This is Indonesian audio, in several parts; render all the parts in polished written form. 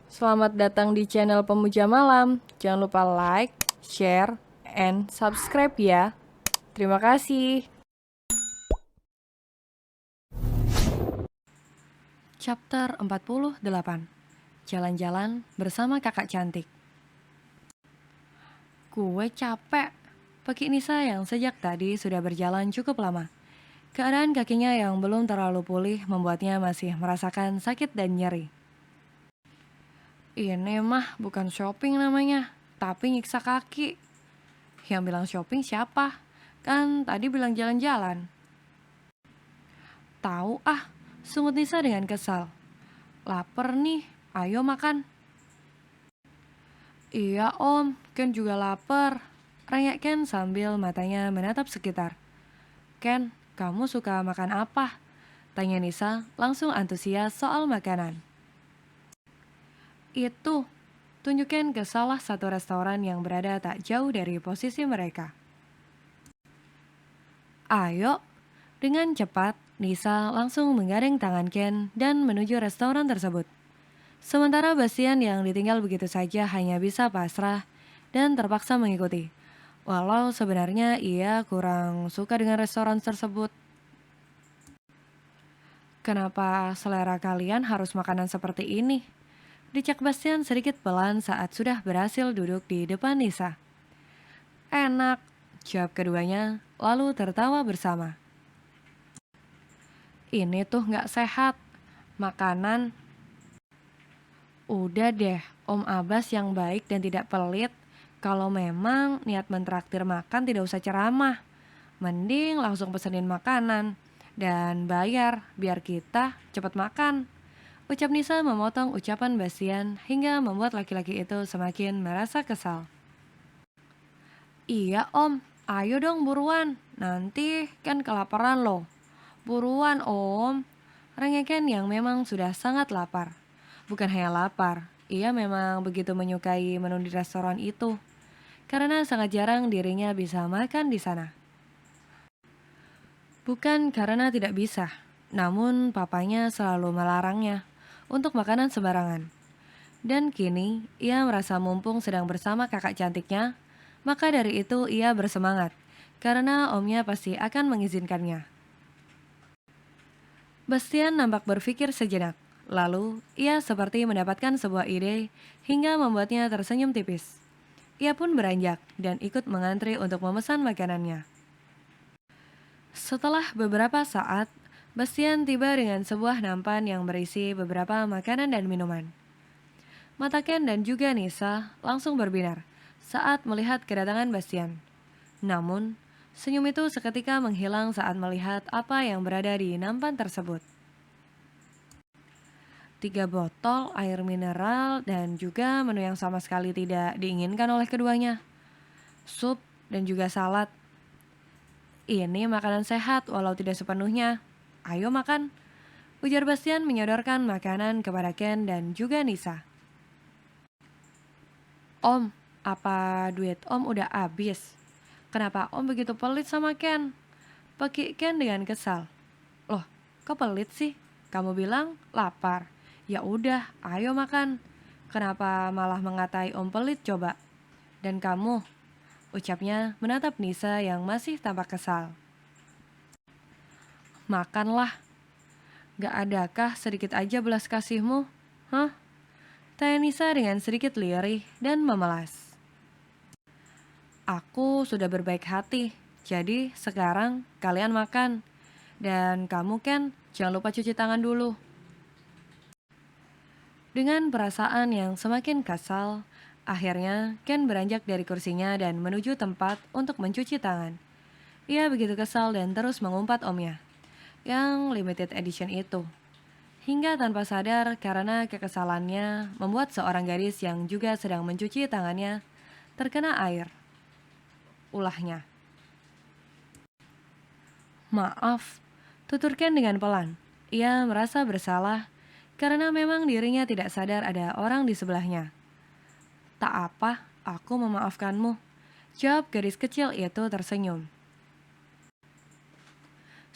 Selamat datang di channel Pemuja Malam. Jangan lupa like, share, and subscribe ya. Terima kasih. Chapter 48. Jalan-jalan bersama kakak cantik. Gue capek. Peki Nisa yang sejak tadi sudah berjalan cukup lama. Keadaan kakinya yang belum terlalu pulih membuatnya masih merasakan sakit dan nyeri. Ini mah bukan shopping namanya, tapi nyiksa kaki. Yang bilang shopping siapa? Kan tadi bilang jalan-jalan. Tahu ah, sungut Nisa dengan kesal. Laper nih, ayo makan. Iya om, Ken juga lapar. Rengek Ken sambil matanya menatap sekitar. Ken, kamu suka makan apa? Tanya Nisa langsung antusias soal makanan. Itu, tunjukin ke salah satu restoran yang berada tak jauh dari posisi mereka. Ayo, dengan cepat Nisa langsung menggandeng tangan Ken dan menuju restoran tersebut. Sementara Bastian yang ditinggal begitu saja hanya bisa pasrah dan terpaksa mengikuti. Walau sebenarnya ia kurang suka dengan restoran tersebut. Kenapa selera kalian harus makanan seperti ini? Dicek Bastian sedikit pelan saat sudah berhasil duduk di depan Nisa. Enak, jawab keduanya, lalu tertawa bersama. Ini tuh nggak sehat. Makanan. Udah deh, Om Abbas yang baik dan tidak pelit. Kalau memang niat mentraktir makan tidak usah ceramah. Mending langsung pesenin makanan. Dan bayar, biar kita cepat makan. Ucap Nisa memotong ucapan Bastian hingga membuat laki-laki itu semakin merasa kesal. Iya om, ayo dong buruan. Nanti kan kelaparan loh. Buruan om. Rengeken yang memang sudah sangat lapar. Bukan hanya lapar, ia memang begitu menyukai menu di restoran itu. Karena sangat jarang dirinya bisa makan di sana. Bukan karena tidak bisa, namun papanya selalu melarangnya untuk makanan sembarangan. Dan kini, ia merasa mumpung sedang bersama kakak cantiknya, maka dari itu ia bersemangat, karena omnya pasti akan mengizinkannya. Bastian nampak berpikir sejenak, lalu ia seperti mendapatkan sebuah ide hingga membuatnya tersenyum tipis. Ia pun beranjak dan ikut mengantri untuk memesan makanannya. Setelah beberapa saat, Bastian tiba dengan sebuah nampan yang berisi beberapa makanan dan minuman. Mata Ken dan juga Nisa langsung berbinar saat melihat kedatangan Bastian. Namun, senyum itu seketika menghilang saat melihat apa yang berada di nampan tersebut. 3 botol air mineral dan juga menu yang sama sekali tidak diinginkan oleh keduanya. Sup dan juga salad. Ini makanan sehat walau tidak sepenuhnya. Ayo makan. Ujar Bastian menyodorkan makanan kepada Ken dan juga Nisa. Om, apa duit om udah habis? Kenapa om begitu pelit sama Ken? Peki Ken dengan kesal. Loh, kok pelit sih? Kamu bilang lapar. Ya udah, ayo makan. Kenapa malah mengatai om pelit coba? Dan kamu, ucapnya menatap Nisa yang masih tampak kesal. Makanlah. Gak adakah sedikit aja belas kasihmu? Hah? Tanya Nisa dengan sedikit lirih dan memelas. Aku sudah berbaik hati, jadi sekarang kalian makan. Dan kamu Ken, jangan lupa cuci tangan dulu. Dengan perasaan yang semakin kesal, akhirnya Ken beranjak dari kursinya dan menuju tempat untuk mencuci tangan. Ia begitu kesal dan terus mengumpat omnya, yang limited edition itu. Hingga tanpa sadar karena kekesalannya membuat seorang gadis yang juga sedang mencuci tangannya terkena air. Ulahnya. Maaf, tuturkan dengan pelan. Ia merasa bersalah karena memang dirinya tidak sadar ada orang di sebelahnya. Tak apa, aku memaafkanmu. Jawab gadis kecil itu tersenyum.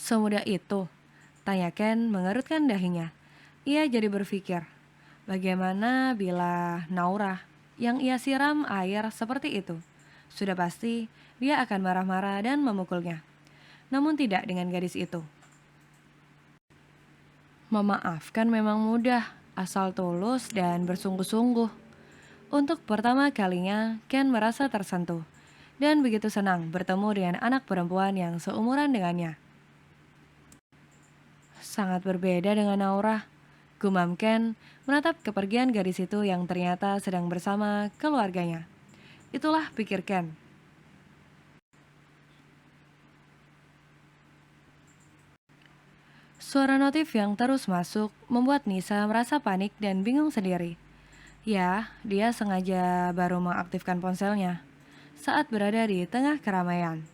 Semudah itu, tanya Ken mengerutkan dahinya. Ia jadi berpikir, Bagaimana bila Naura yang ia siram air seperti itu? Sudah pasti dia akan marah-marah dan memukulnya. Namun tidak dengan gadis itu. Memaafkan memang mudah, asal tulus dan bersungguh-sungguh. Untuk pertama kalinya, Ken merasa tersentuh dan begitu senang bertemu dengan anak perempuan yang seumuran dengannya. Sangat berbeda dengan Naura, gumam Ken menatap kepergian gadis itu yang ternyata sedang bersama keluarganya. Itulah pikir Ken. Suara notif yang terus masuk membuat Nisa merasa panik dan bingung sendiri. Ya, dia sengaja baru mengaktifkan ponselnya saat berada di tengah keramaian.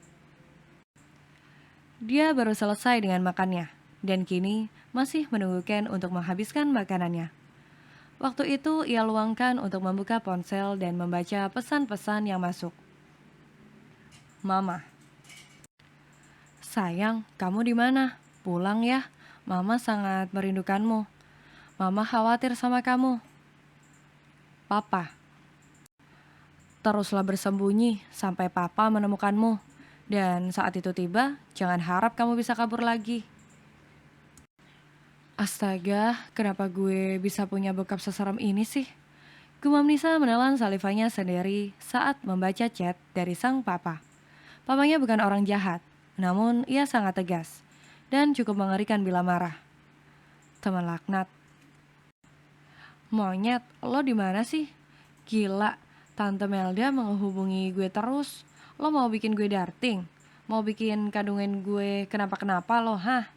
Dia baru selesai dengan makannya, dan kini masih menunggu Ken untuk menghabiskan makanannya. Waktu itu ia luangkan untuk membuka ponsel dan membaca pesan-pesan yang masuk. Mama, sayang, kamu di mana? Pulang ya, Mama sangat merindukanmu. Mama khawatir sama kamu. Papa, teruslah bersembunyi sampai Papa menemukanmu. Dan saat itu tiba, jangan harap kamu bisa kabur lagi. Astaga, kenapa gue bisa punya bokap seseram ini sih? Gumam Nisa menelan salivanya sendiri saat membaca chat dari sang papa. Papanya bukan orang jahat, namun ia sangat tegas dan cukup mengerikan bila marah. Teman laknat. Monyet, lo di mana sih? Gila, Tante Melda menghubungi gue terus. Lo mau bikin gue darting? Mau bikin kandungan gue kenapa-kenapa lo, hah?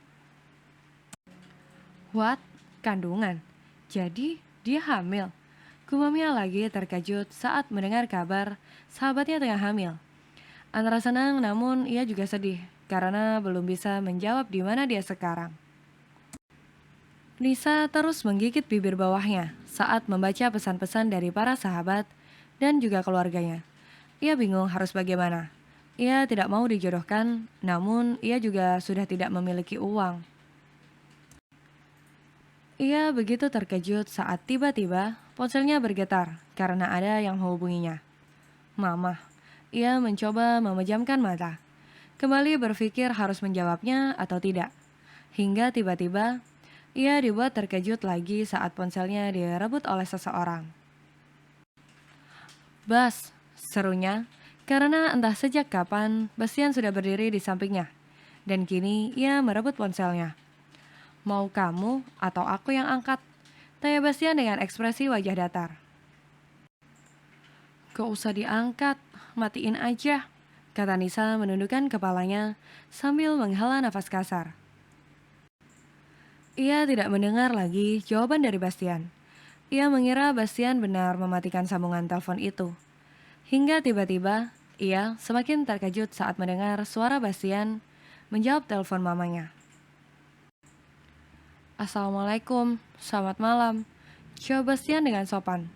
What? Kandungan? Jadi dia hamil? Gumamnya lagi terkejut saat mendengar kabar sahabatnya tengah hamil. Antara senang namun ia juga sedih karena belum bisa menjawab di mana dia sekarang. Nisa terus menggigit bibir bawahnya saat membaca pesan-pesan dari para sahabat dan juga keluarganya. Ia bingung harus bagaimana. Ia tidak mau dijodohkan, namun ia juga sudah tidak memiliki uang. Ia begitu terkejut saat tiba-tiba ponselnya bergetar karena ada yang menghubunginya. Mama, ia mencoba memejamkan mata. Kembali berpikir harus menjawabnya atau tidak. Hingga tiba-tiba, ia dibuat terkejut lagi saat ponselnya direbut oleh seseorang. Bas, serunya, karena entah sejak kapan Bastian sudah berdiri di sampingnya. Dan kini ia merebut ponselnya. Mau kamu atau aku yang angkat? Tanya Bastian dengan ekspresi wajah datar. Gak usah diangkat, matiin aja, kata Nisa menundukkan kepalanya sambil menghela nafas kasar. Ia tidak mendengar lagi jawaban dari Bastian. Ia mengira Bastian benar mematikan sambungan telepon itu. Hingga tiba-tiba, ia semakin terkejut saat mendengar suara Bastian menjawab telepon mamanya. Assalamualaikum, selamat malam. Jawab Bastian dengan sopan.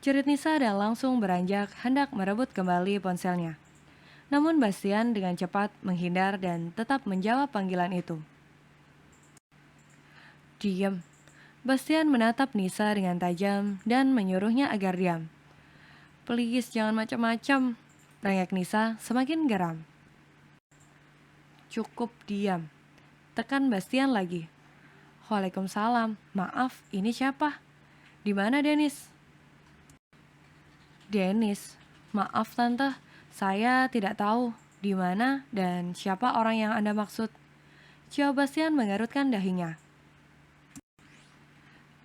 Jerit Nisa dan langsung beranjak hendak merebut kembali ponselnya. Namun Bastian dengan cepat menghindar dan tetap menjawab panggilan itu. Diam. Bastian menatap Nisa dengan tajam dan menyuruhnya agar diam. Please jangan macam-macam, teriak Nisa semakin geram. Cukup diam. Tekan Bastian lagi. Waalaikumsalam, maaf, ini siapa? Di mana Dennis? Dennis, maaf tante, saya tidak tahu di mana dan siapa orang yang Anda maksud. Jawab Bastian mengerutkan dahinya.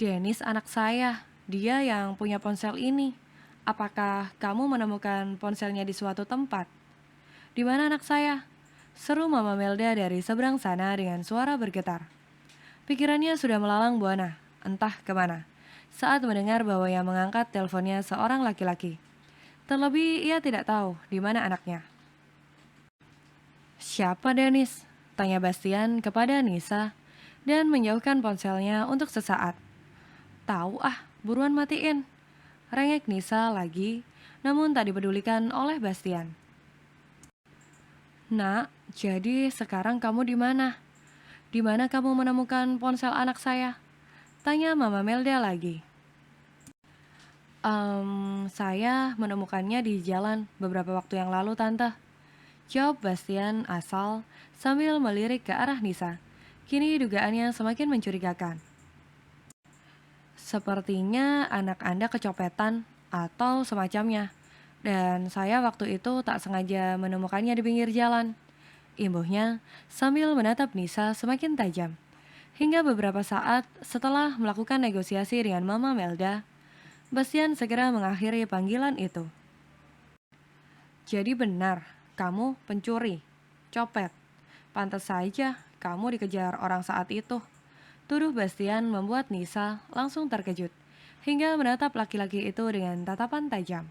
Dennis anak saya, dia yang punya ponsel ini. Apakah kamu menemukan ponselnya di suatu tempat? Di mana anak saya? Seru Mama Melda dari seberang sana dengan suara bergetar. Pikirannya sudah melalang buana, entah kemana, saat mendengar bahwa yang mengangkat teleponnya seorang laki-laki. Terlebih ia tidak tahu di mana anaknya. Siapa Dennis? Tanya Bastian kepada Nisa dan menjauhkan ponselnya untuk sesaat. Tahu ah, buruan matiin. Rengek Nisa lagi, namun tak dipedulikan oleh Bastian. Nak, jadi sekarang kamu di mana? Di mana kamu menemukan ponsel anak saya? Tanya Mama Melda lagi. Saya menemukannya di jalan beberapa waktu yang lalu, Tante. Jawab Bastian asal sambil melirik ke arah Nisa. Kini dugaannya semakin mencurigakan. Sepertinya anak Anda kecopetan atau semacamnya. Dan saya waktu itu tak sengaja menemukannya di pinggir jalan. Imbuhnya sambil menatap Nisa semakin tajam. Hingga beberapa saat setelah melakukan negosiasi dengan Mama Melda, Bastian segera mengakhiri panggilan itu. Jadi benar, kamu pencuri, copet. Pantas saja kamu dikejar orang saat itu. Tuduh Bastian membuat Nisa langsung terkejut, hingga menatap laki-laki itu dengan tatapan tajam.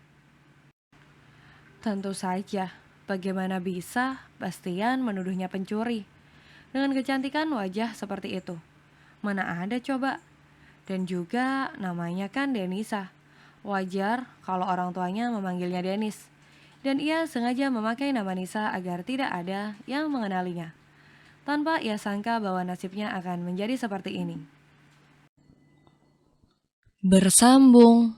Tentu saja, bagaimana bisa Bastian menuduhnya pencuri? Dengan kecantikan wajah seperti itu. Mana ada coba? Dan juga namanya kan Denisa. Wajar kalau orang tuanya memanggilnya Denis. Dan ia sengaja memakai nama Nisa agar tidak ada yang mengenalinya. Tanpa ia sangka bahwa nasibnya akan menjadi seperti ini. Bersambung.